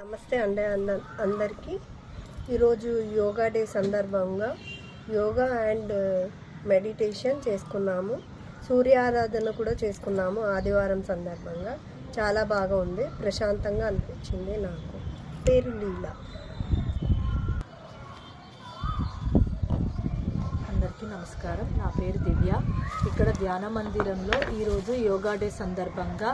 నమస్తే అండి అందరికీ. ఈరోజు యోగా డే సందర్భంగా యోగా అండ్ మెడిటేషన్ చేసుకున్నాము. సూర్య ఆరాధన కూడా చేసుకున్నాము. ఆదివారం సందర్భంగా చాలా బాగా ఉంది, ప్రశాంతంగా అనిపించింది. నాకు పేరు లీలా. అందరికీ నమస్కారం. నా పేరు దివ్య. ఇక్కడ ధ్యాన మందిరంలో ఈరోజు యోగా డే సందర్భంగా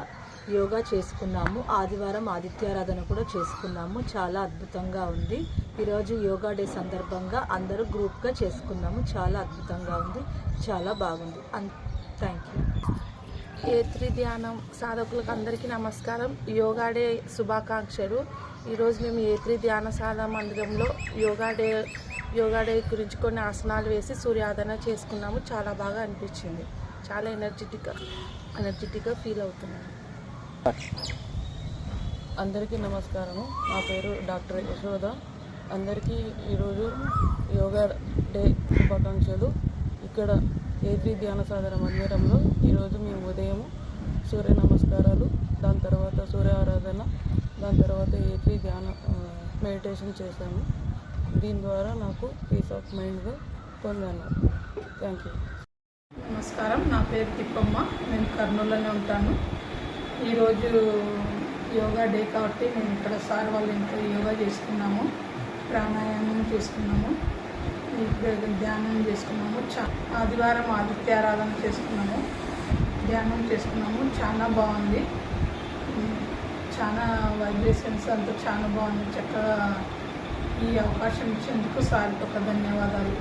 యోగా చేసుకున్నాము. ఆదివారం ఆదిత్యారాధన కూడా చేసుకున్నాము. చాలా అద్భుతంగా ఉంది. ఈరోజు యోగా డే సందర్భంగా అందరూ గ్రూప్గా చేసుకున్నాము. చాలా అద్భుతంగా ఉంది, చాలా బాగుంది. Thank you. ఏ3 ధ్యానం సాధకులకు అందరికీ నమస్కారం. యోగా డే శుభాకాంక్షలు. ఈరోజు మేము ఏ3 ధ్యాన సాధన మందిరంలో యోగా డే గురించి కొన్ని ఆసనాలు వేసి సూర్యారాధన చేసుకున్నాము. చాలా బాగా అనిపించింది. చాలా ఎనర్జెటిక్గా ఫీల్ అవుతున్నాను. అందరికీ నమస్కారము. నా పేరు డాక్టర్ యశోద. అందరికీ ఈరోజు యోగా డే శుభాకాంక్షలు. ఇక్కడ ఏ3 ధ్యాన సాధన మందిరంలో ఈరోజు మేము ఉదయం సూర్య నమస్కారాలు, దాని తర్వాత సూర్య ఆరాధన, దాని తర్వాత ఏ3 ధ్యాన మెడిటేషన్ చేశాము. దీని ద్వారా నాకు పీస్ ఆఫ్ మైండ్గా పొందాను. Thank you. నమస్కారం. నా పేరు తిప్పమ్మ. నేను కర్నూలులోనే ఉంటాను. ఈరోజు యోగా డే కాబట్టి మేము ఇక్కడ సార్ వాళ్ళ ఇంట్లో యోగా చేసుకున్నాము, ప్రాణాయామం చేసుకున్నాము, ధ్యానం చేసుకున్నాము. ఆదివారం ఆదిత్యారాధన చేసుకున్నాము, ధ్యానం చేసుకున్నాము. చాలా బాగుంది. చాలా వైబ్రేషన్స్ అంతా చాలా బాగుంది. చక్కగా ఈ అవకాశం ఇచ్చేందుకు సార్కి ఒక ధన్యవాదాలు.